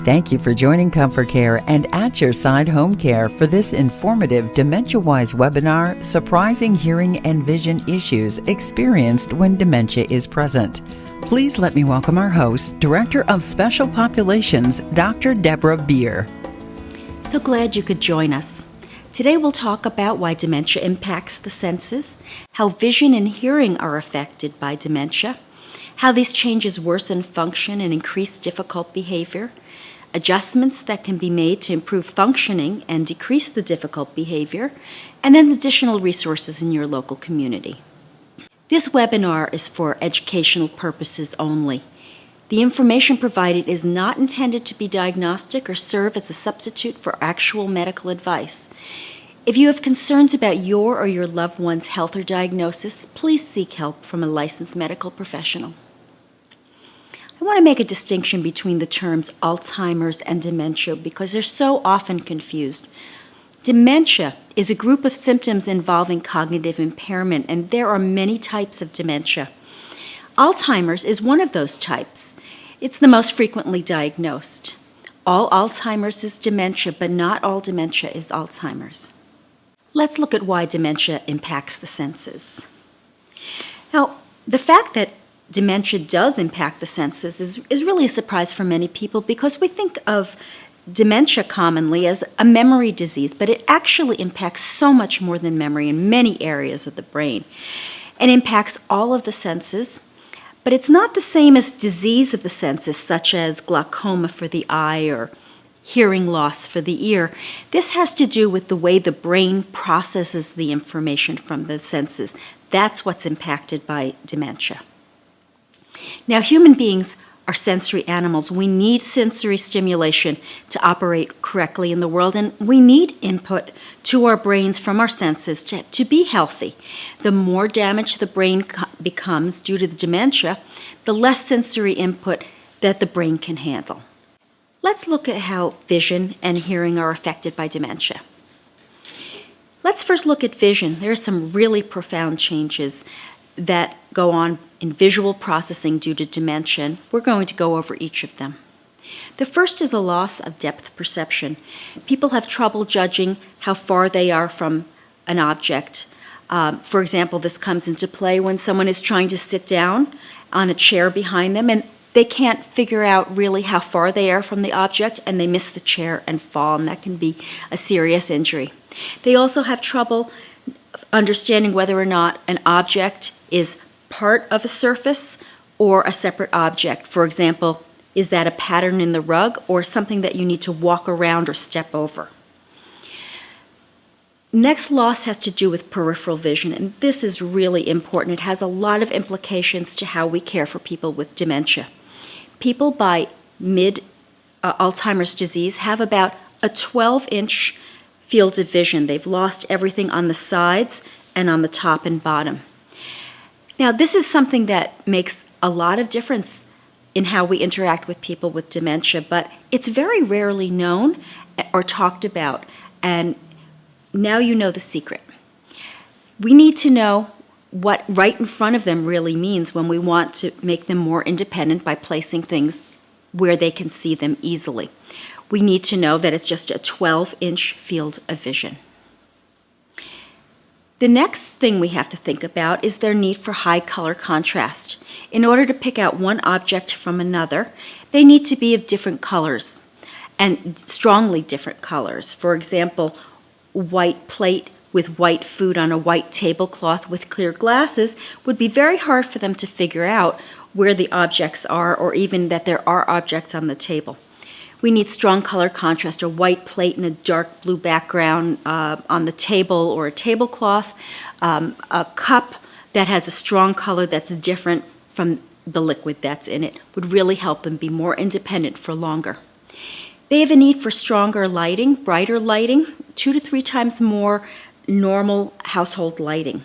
Thank you for joining ComForCare and At Your Side Home Care for this informative Dementia-Wise webinar, Surprising Hearing and Vision Issues Experienced When Dementia is Present. Please let me welcome our host, Director of Special Populations, Dr. Deborah Beer. So glad you could join us. Today we'll talk about why dementia impacts the senses, how vision and hearing are affected by dementia, how these changes worsen function and increase difficult behavior, adjustments that can be made to improve functioning and decrease the difficult behavior, and then additional resources in your local community. This webinar is for educational purposes only. The information provided is not intended to be diagnostic or serve as a substitute for actual medical advice. If you have concerns about your or your loved one's health or diagnosis, please seek help from a licensed medical professional. I want to make a distinction between the terms Alzheimer's and dementia because they're so often confused. Dementia is a group of symptoms involving cognitive impairment, and there are many types of dementia. Alzheimer's is one of those types. It's the most frequently diagnosed. All Alzheimer's is dementia, but not all dementia is Alzheimer's. Let's look at why dementia impacts the senses. Now, the fact that dementia does impact the senses is really a surprise for many people because we think of dementia commonly as a memory disease, but it actually impacts so much more than memory in many areas of the brain. It impacts all of the senses, but it's not the same as disease of the senses, such as glaucoma for the eye or hearing loss for the ear. This has to do with the way the brain processes the information from the senses. That's what's impacted by dementia. Now, human beings are sensory animals. We need sensory stimulation to operate correctly in the world, and we need input to our brains from our senses to be healthy. The more damage the brain becomes due to the dementia, the less sensory input that the brain can handle. Let's look at how vision and hearing are affected by dementia. Let's first look at vision. There are some really profound changes that go on in visual processing due to dementia. We're going to go over each of them. The first is a loss of depth perception. People have trouble judging how far they are from an object. For example, this comes into play when someone is trying to sit down on a chair behind them and they can't figure out really how far they are from the object and they miss the chair and fall, and that can be a serious injury. They also have trouble understanding whether or not an object is part of a surface or a separate object. For example, is that a pattern in the rug or something that you need to walk around or step over? Next loss has to do with peripheral vision, and this is really important. It has a lot of implications to how we care for people with dementia. People by Alzheimer's disease have about a 12-inch field of vision. They've lost everything on the sides and on the top and bottom. Now, this is something that makes a lot of difference in how we interact with people with dementia, but it's very rarely known or talked about, and now you know the secret. We need to know what right in front of them really means when we want to make them more independent by placing things where they can see them easily. We need to know that it's just a 12-inch field of vision. The next thing we have to think about is their need for high color contrast. In order to pick out one object from another, they need to be of different colors and strongly different colors. For example, white plate with white food on a white tablecloth with clear glasses would be very hard for them to figure out where the objects are or even that there are objects on the table. We need strong color contrast, a white plate and a dark blue background on the table or a tablecloth, a cup that has a strong color that's different from the liquid that's in it would really help them be more independent for longer. They have a need for stronger lighting, brighter lighting, 2 to 3 times more normal household lighting.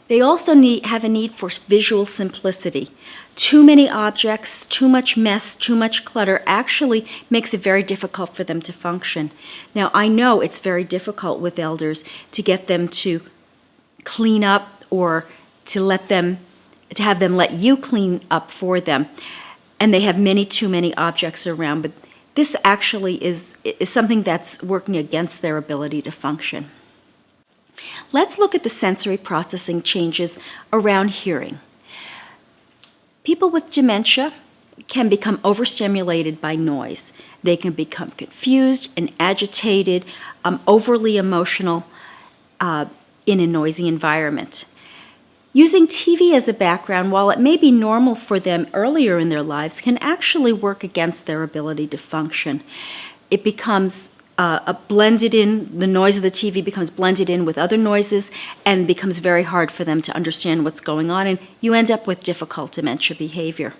They also have a need for visual simplicity. Too many objects, too much mess, too much clutter actually makes it very difficult for them to function. Now, I know it's very difficult with elders to get them to clean up or to have them let you clean up for them. And they have too many objects around, but this actually is something that's working against their ability to function. Let's look at the sensory processing changes around hearing. People with dementia can become overstimulated by noise. They can become confused and agitated, overly emotional in a noisy environment. Using TV as a background, while it may be normal for them earlier in their lives, can actually work against their ability to function. It becomes blended in, the noise of the TV becomes blended in with other noises and becomes very hard for them to understand what's going on, and you end up with difficult dementia behavior.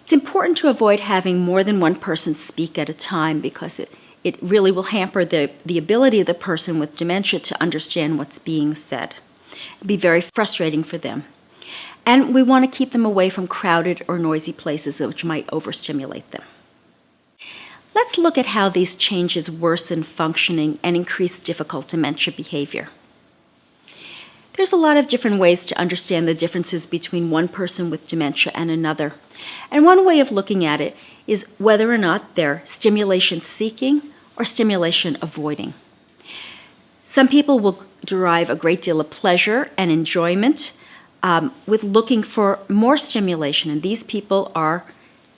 It's important to avoid having more than one person speak at a time because it really will hamper the ability of the person with dementia to understand what's being said. It'd be very frustrating for them. And we want to keep them away from crowded or noisy places which might overstimulate them. Let's look at how these changes worsen functioning and increase difficult dementia behavior. There's a lot of different ways to understand the differences between one person with dementia and another. And one way of looking at it is whether or not they're stimulation seeking or stimulation avoiding. Some people will derive a great deal of pleasure and enjoyment with looking for more stimulation, and these people are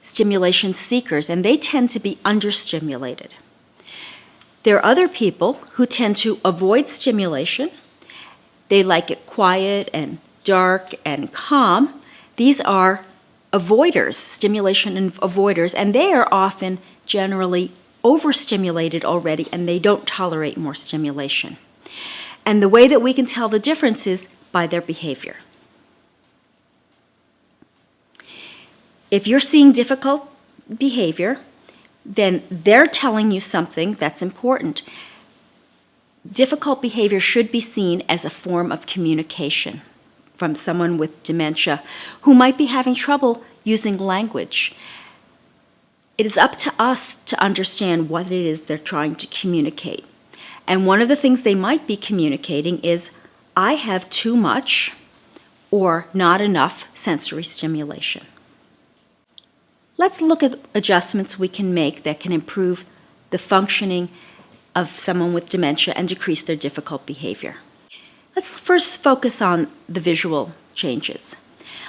stimulation seekers, and they tend to be understimulated. There are other people who tend to avoid stimulation. They like it quiet and dark and calm. These are avoiders, stimulation and avoiders, and they are often generally overstimulated already, and they don't tolerate more stimulation. And the way that we can tell the difference is by their behavior. If you're seeing difficult behavior, then they're telling you something that's important. Difficult behavior should be seen as a form of communication from someone with dementia who might be having trouble using language. It is up to us to understand what it is they're trying to communicate. And one of the things they might be communicating is, I have too much or not enough sensory stimulation. Let's look at adjustments we can make that can improve the functioning of someone with dementia and decrease their difficult behavior. Let's first focus on the visual changes.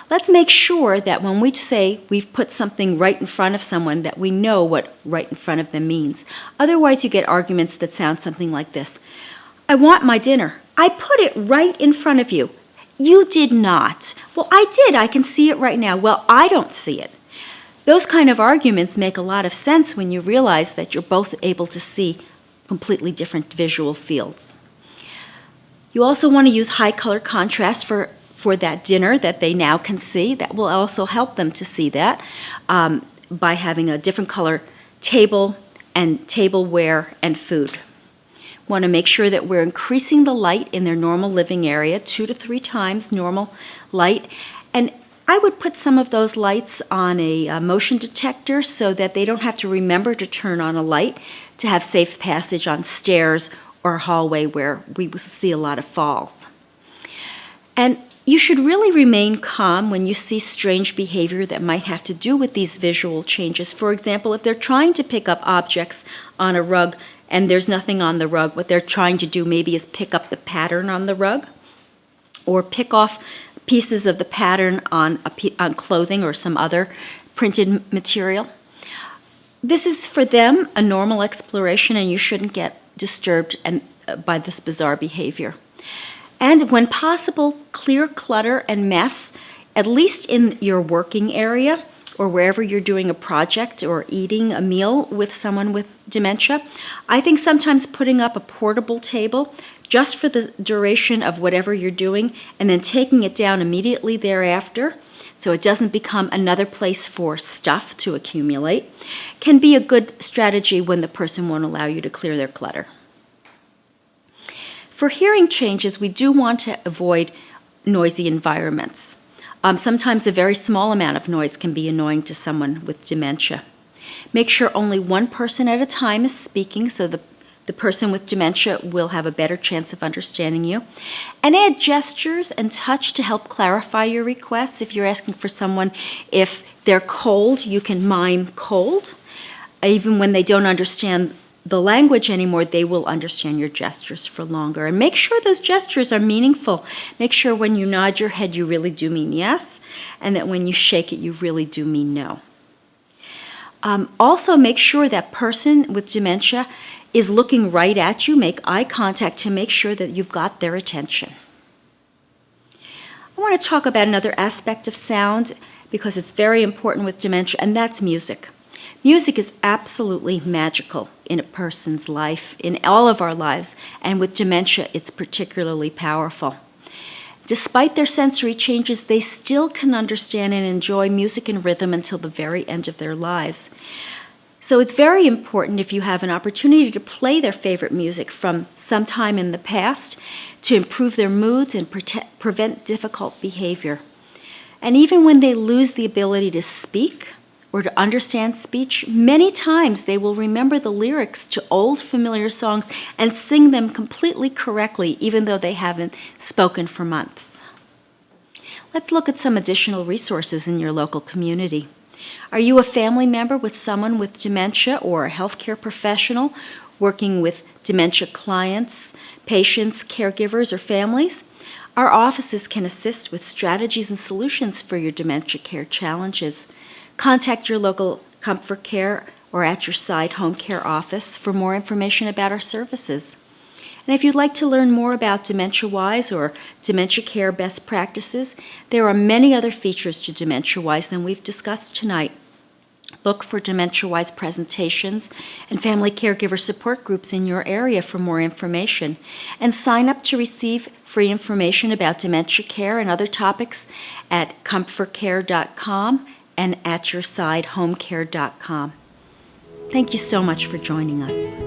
Let's make sure that when we say we've put something right in front of someone, that we know what right in front of them means. Otherwise, you get arguments that sound something like this. I want my dinner. I put it right in front of you. You did not. Well, I did. I can see it right now. Well, I don't see it. Those kind of arguments make a lot of sense when you realize that you're both able to see completely different visual fields. You also want to use high color contrast for that dinner that they now can see. That will also help them to see that by having a different color table and tableware and food. Want to make sure that we're increasing the light in their normal living area, 2 to 3 times normal light. And I would put some of those lights on a motion detector so that they don't have to remember to turn on a light to have safe passage on stairs or a hallway where we see a lot of falls. And you should really remain calm when you see strange behavior that might have to do with these visual changes. For example, if they're trying to pick up objects on a rug and there's nothing on the rug, what they're trying to do maybe is pick up the pattern on the rug or pick off pieces of the pattern on clothing or some other printed material. This is for them a normal exploration, and you shouldn't get disturbed by this bizarre behavior. And when possible, clear clutter and mess, at least in your working area or wherever you're doing a project or eating a meal with someone with dementia. I think sometimes putting up a portable table just for the duration of whatever you're doing and then taking it down immediately thereafter so it doesn't become another place for stuff to accumulate can be a good strategy when the person won't allow you to clear their clutter. For hearing changes, we do want to avoid noisy environments. Sometimes a very small amount of noise can be annoying to someone with dementia. Make sure only one person at a time is speaking so the person with dementia will have a better chance of understanding you. And add gestures and touch to help clarify your requests. If you're asking for someone, if they're cold, you can mime cold. Even when they don't understand the language anymore, they will understand your gestures for longer. And make sure those gestures are meaningful. Make sure when you nod your head, you really do mean yes, and that when you shake it, you really do mean no. Also, make sure that person with dementia is looking right at you. Make eye contact to make sure that you've got their attention. I want to talk about another aspect of sound because it's very important with dementia, and that's music. Music is absolutely magical in a person's life, in all of our lives, and with dementia, it's particularly powerful. Despite their sensory changes, they still can understand and enjoy music and rhythm until the very end of their lives. So it's very important, if you have an opportunity, to play their favorite music from some time in the past to improve their moods and prevent difficult behavior. And even when they lose the ability to speak or to understand speech, many times they will remember the lyrics to old familiar songs and sing them completely correctly, even though they haven't spoken for months. Let's look at some additional resources in your local community. Are you a family member with someone with dementia or a healthcare professional working with dementia clients, patients, caregivers, or families? Our offices can assist with strategies and solutions for your dementia care challenges. Contact your local ComForCare or At Your Side home care office for more information about our services. And if you'd like to learn more about DementiaWise or dementia care best practices, there are many other features to DementiaWise than we've discussed tonight. Look for DementiaWise presentations and family caregiver support groups in your area for more information, and sign up to receive free information about dementia care and other topics at ComForCare.com and AtYourSideHomeCare.com. Thank you so much for joining us.